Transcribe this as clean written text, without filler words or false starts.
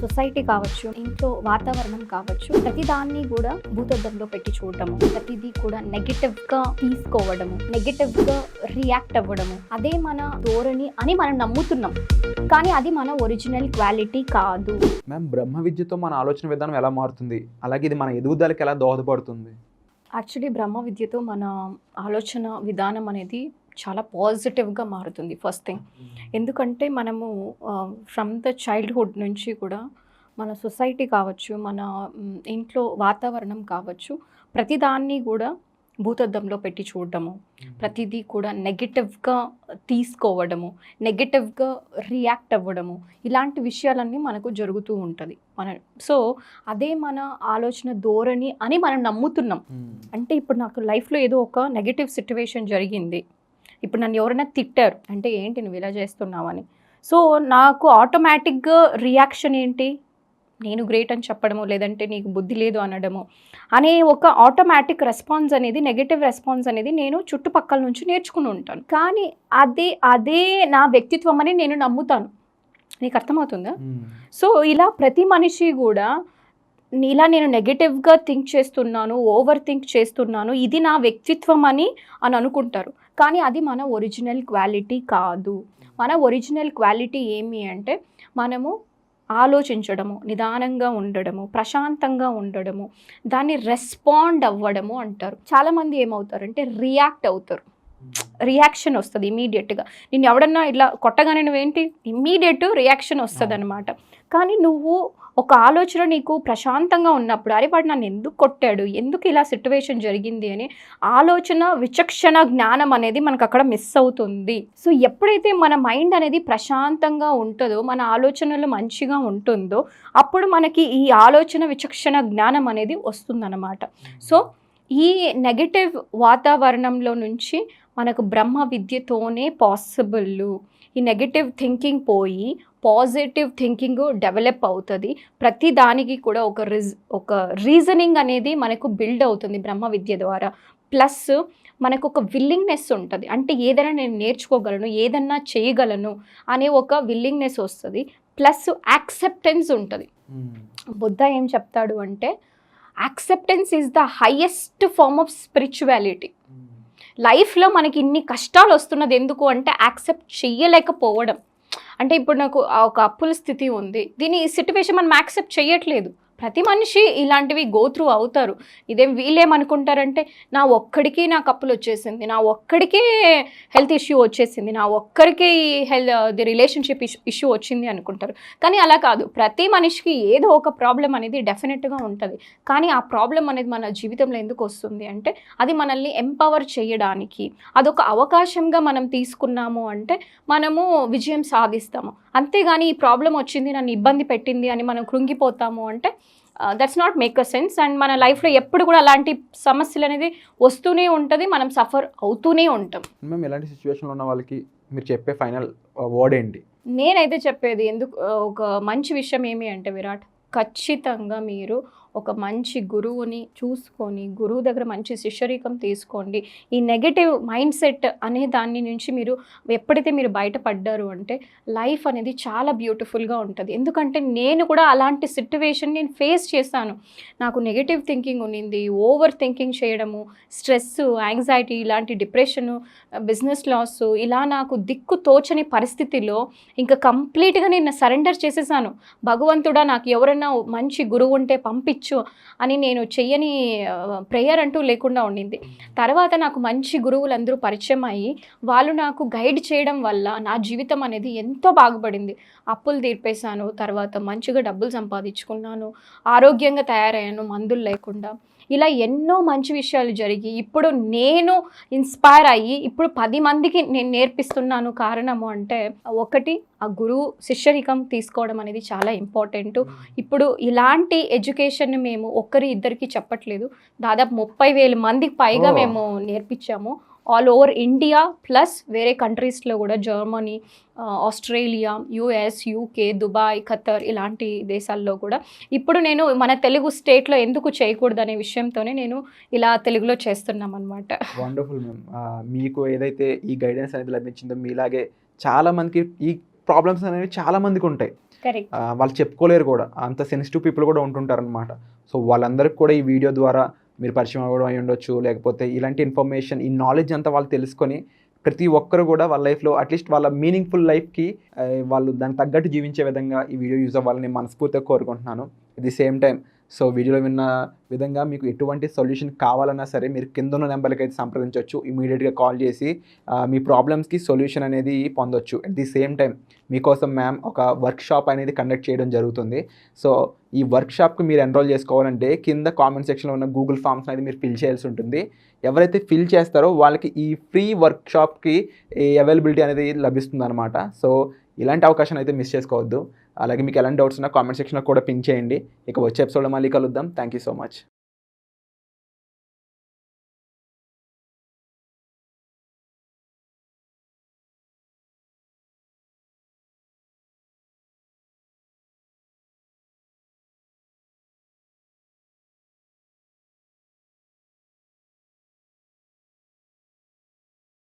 Society కావచ్చు, ఇంట్లో వాతావరణం కావచ్చు, ప్రతిదాన్ని కూడా భూతద్దంలో పెట్టి చూడటము, ప్రతిదీ కూడా నెగటివ్ గా తీసుకోవడము, నెగటివ్ గా రియాక్ట్ అవ్వడము, అదే మన ధోరణి అని మనం నమ్ముతున్నాం. కానీ అది మన ఒరిజినల్ క్వాలిటీ కాదు. మ్యామ్, బ్రహ్మ విద్యతో మన ఆలోచన విధానం ఎలా మారుతుంది, అలాగే ఇది మన ఎదుగుదలకి ఎలా దోహదపడుతుంది? యాక్చువల్లీ బ్రహ్మ విద్యతో మన ఆలోచన విధానం అనేది చాలా పాజిటివ్గా మారుతుంది. ఫస్ట్ థింగ్, ఎందుకంటే మనము ఫ్రమ్ ద చైల్డ్హుడ్ నుంచి కూడా మన సొసైటీ కావచ్చు, మన ఇంట్లో వాతావరణం కావచ్చు, ప్రతిదాన్ని కూడా భూతద్దంలో పెట్టి చూడటము, ప్రతిదీ కూడా నెగటివ్గా తీసుకోవడము, నెగటివ్గా రియాక్ట్ అవ్వడము, ఇలాంటి విషయాలన్నీ మనకు జరుగుతూ ఉంటుంది. సో అదే మన ఆలోచన ధోరణి అని మనం నమ్ముతున్నాం. అంటే ఇప్పుడు నాకు లైఫ్లో ఏదో ఒక నెగటివ్ సిచ్యువేషన్ జరిగింది, ఇప్పుడు నన్ను ఎవరైనా తిట్టారు అంటే ఏంటి నువ్వు ఇలా చేస్తున్నావని, సో నాకు ఆటోమేటిక్గా రియాక్షన్ ఏంటి, నేను గ్రేట్ అని చెప్పడము, లేదంటే నీకు బుద్ధి లేదు అనడము అనే ఒక ఆటోమేటిక్ రెస్పాన్స్ అనేది, నెగటివ్ రెస్పాన్స్ అనేది నేను చుట్టుపక్కల నుంచి నేర్చుకుని ఉంటాను. కానీ అదే నా వ్యక్తిత్వం అని నేను నమ్ముతాను. నీకు అర్థమవుతుందా? సో ఇలా ప్రతి మనిషి కూడా ఇలా నేను నెగటివ్గా థింక్ చేస్తున్నాను, ఓవర్ థింక్ చేస్తున్నాను, ఇది నా వ్యక్తిత్వం అని అనుకుంటారు. కానీ అది మన ఒరిజినల్ క్వాలిటీ కాదు. మన ఒరిజినల్ క్వాలిటీ ఏమి అంటే మనము ఆలోచించడము, నిదానంగా ఉండడము, ప్రశాంతంగా ఉండడము, దాన్ని రెస్పాండ్ అవ్వడము అంటారు. చాలామంది ఏమవుతారంటే రియాక్ట్ అవుతారు, రియాక్షన్ వస్తుంది ఇమీడియట్గా. నేను ఎవడన్నా ఇట్లా కొట్టగానే నువ్వేంటి ఇమ్మీడియట్ రియాక్షన్ వస్తుంది అనమాట. కానీ నువ్వు ఒక ఆలోచన నీకు ప్రశాంతంగా ఉన్నప్పుడు, అరే వాడు నన్ను ఎందుకు కొట్టాడు, ఎందుకు ఇలా సిట్యువేషన్ జరిగింది అని ఆలోచన, విచక్షణ జ్ఞానం అనేది మనకు అక్కడ మిస్ అవుతుంది. సో ఎప్పుడైతే మన మైండ్ అనేది ప్రశాంతంగా ఉంటుందో, మన ఆలోచనలు మంచిగా ఉంటుందో, అప్పుడు మనకి ఈ ఆలోచన, విచక్షణ జ్ఞానం అనేది వస్తుందన్నమాట. సో ఈ నెగటివ్ వాతావరణంలో నుంచి మనకు బ్రహ్మ విద్యతోనే పాసిబుల్. ఈ నెగటివ్ థింకింగ్ పోయి పాజిటివ్ థింకింగ్ డెవలప్ అవుతుంది. ప్రతి దానికి కూడా ఒక రీజనింగ్ అనేది మనకు బిల్డ్ అవుతుంది బ్రహ్మ విద్య ద్వారా. ప్లస్ మనకు ఒక విల్లింగ్నెస్ ఉంటుంది, అంటే ఏదైనా నేను నేర్చుకోగలను, ఏదన్నా చేయగలను అనే ఒక విల్లింగ్నెస్ వస్తుంది. ప్లస్ యాక్సెప్టెన్స్ ఉంటుంది. బుద్ధ ఏం చెప్తాడు అంటే acceptance is the highest form of spirituality. లైఫ్లో మనకి ఇన్ని కష్టాలు వస్తున్నది ఎందుకు అంటే యాక్సెప్ట్ చెయ్యలేకపోవడం. అంటే ఇప్పుడు నాకు ఒక అప్పుల స్థితి ఉంది, దీని సిట్యువేషన్ మనం యాక్సెప్ట్ చేయట్లేదు. ప్రతి మనిషి ఇలాంటివి గో త్రూ అవుతారు. ఇదేం వీళ్ళేమనుకుంటారంటే నా ఒక్కడికి నాకు అప్పులు వచ్చేసింది, నా ఒక్కడికే హెల్త్ ఇష్యూ వచ్చేసింది, నా ఒక్కడికి ది రిలేషన్షిప్ ఇష్యూ వచ్చింది అనుకుంటారు. కానీ అలా కాదు, ప్రతి మనిషికి ఏదో ఒక ప్రాబ్లం అనేది డెఫినెట్గా ఉంటుంది. కానీ ఆ ప్రాబ్లం అనేది మన జీవితంలో ఎందుకు వస్తుంది అంటే అది మనల్ని ఎంపవర్ చేయడానికి, అదొక అవకాశంగా మనం తీసుకున్నాము అంటే మనము విజయం సాధిస్తాము. అంతేగాని ఈ ప్రాబ్లం వచ్చింది, నన్ను ఇబ్బంది పెట్టింది అని మనం కృంగిపోతాము అంటే that's not make a sense. And మన లైఫ్లో ఎప్పుడు కూడా అలాంటి సమస్యలు అనేది వస్తూనే ఉంటుంది, మనం సఫర్ అవుతూనే ఉంటాం. మేము ఎలాంటి సిచ్యువేషన్లో ఉన్న వాళ్ళకి మీరు చెప్పే ఫైనల్ వర్డ్ ఏంటి? నేనైతే చెప్పేది ఒక మంచి విషయం ఏమి అంటే విరాట్, ఖచ్చితంగా మీరు ఒక మంచి గురువుని చూసుకొని, గురువు దగ్గర మంచి శిష్యరికం తీసుకోండి. ఈ నెగటివ్ మైండ్ సెట్ అనే దాని నుంచి ఎప్పుడైతే మీరు బయటపడ్డారు అంటే లైఫ్ అనేది చాలా బ్యూటిఫుల్గా ఉంటుంది. ఎందుకంటే నేను కూడా అలాంటి సిట్యువేషన్ నేను ఫేస్ చేశాను. నాకు నెగటివ్ థింకింగ్ ఉన్నింది, ఓవర్ థింకింగ్ చేయడము, స్ట్రెస్, యాంగ్జైటీ, ఇలాంటి డిప్రెషను, బిజినెస్ లాస్, ఇలా నాకు దిక్కు తోచని పరిస్థితిలో ఇంకా కంప్లీట్గా నేను సరెండర్ చేసేసాను. భగవంతుడా నాకు ఎవరైనా మంచి గురువు ఉంటే పంపించు అని నేను చెయ్యని ప్రేయర్ అంటూ లేకుండా ఉండింది. తర్వాత నాకు మంచి గురువులందరూ పరిచయం అయ్యి వాళ్ళు నాకు గైడ్ చేయడం వల్ల నా జీవితం అనేది ఎంతో బాగుపడింది. అప్పులు తీర్పేశాను, తర్వాత మంచిగా డబ్బులు సంపాదించుకున్నాను, ఆరోగ్యంగా తయారయ్యాను మందులు లేకుండా. ఇలా ఎన్నో మంచి విషయాలు జరిగి ఇప్పుడు నేను ఇన్స్పైర్ అయ్యి ఇప్పుడు 10 మందికి నేను నేర్పిస్తున్నాను. కారణము అంటే ఒకటి, ఆ గురువు శిష్యరికం తీసుకోవడం అనేది చాలా ఇంపార్టెంట్. ఇప్పుడు ఇలాంటి ఎడ్యుకేషన్ మేము ఒక్కరి ఇద్దరికి చెప్పట్లేదు, దాదాపు 30,000 మందికి పైగా మేము నేర్పించాము. ఆల్ ఓవర్ ఇండియా ప్లస్ వేరే కంట్రీస్లో కూడా, Germany, Australia, US, UK, Dubai, Qatar ఇలాంటి దేశాల్లో కూడా. ఇప్పుడు నేను మన తెలుగు స్టేట్లో ఎందుకు చేయకూడదు అనే విషయంతోనే నేను ఇలా తెలుగులో చేస్తున్నాం అనమాట. Wonderful ma'am. మీకు ఏదైతే ఈ గైడెన్స్ అనేది లభించిందో మీలాగే చాలా మందికి ఈ ప్రాబ్లమ్స్ అనేవి చాలా మందికి ఉంటాయి. కరెక్ట్. వాళ్ళు చెప్పుకోలేరు కూడా, అంత సెన్సిటివ్ పీపుల్ కూడా ఉంటుంటారనమాట. సో వాళ్ళందరికీ కూడా ఈ వీడియో ద్వారా మీరు పరిచయం అవ్వడం అయి ఉండొచ్చు, లేకపోతే ఇలాంటి ఇన్ఫర్మేషన్, ఈ నాలెడ్జ్ అంతా వాళ్ళు తెలుసుకొని ప్రతి ఒక్కరు కూడా వాళ్ళ లైఫ్లో అట్లీస్ట్ వాళ్ళ మీనింగ్ఫుల్ లైఫ్కి వాళ్ళు దానికి తగ్గట్టు జీవించే విధంగా ఈ వీడియో యూజ్ అవ్వాలని మనస్ఫూర్తిగా కోరుకుంటున్నాను. At the same time so వీడియోలో విన్న విధంగా మీకు ఎటువంటి సొల్యూషన్ కావాలన్నా సరే మీరు కింద ఉన్న నెంబర్కి అయితే సంప్రదించవచ్చు. ఇమీడియట్గా కాల్ చేసి మీ ప్రాబ్లమ్స్కి సొల్యూషన్ అనేది పొందొచ్చు. అట్ ది సేమ్ టైం మీకోసం మ్యామ్ ఒక వర్క్షాప్ అనేది కండక్ట్ చేయడం జరుగుతుంది. సో ఈ వర్క్షాప్కి మీరు ఎన్రోల్ చేసుకోవాలంటే కింద కామెంట్ సెక్షన్లో ఉన్న గూగుల్ ఫామ్స్ అనేది మీరు ఫిల్ చేయాల్సి ఉంటుంది. ఎవరైతే ఫిల్ చేస్తారో వాళ్ళకి ఈ ఫ్రీ వర్క్షాప్కి అవైలబిలిటీ అనేది లభిస్తుంది అనమాట. సో ఇలాంటి అవకాశం అయితే మిస్ చేసుకోవద్దు. అలాగే మీకు ఎలాంటి డౌట్స్ ఉన్నా కామెంట్ సెక్షన్లో కూడా పింక్ చేయండి. ఇక వచ్చే ఎపిసోడ్లో మళ్ళీ కలుద్దాం. Thank you so much.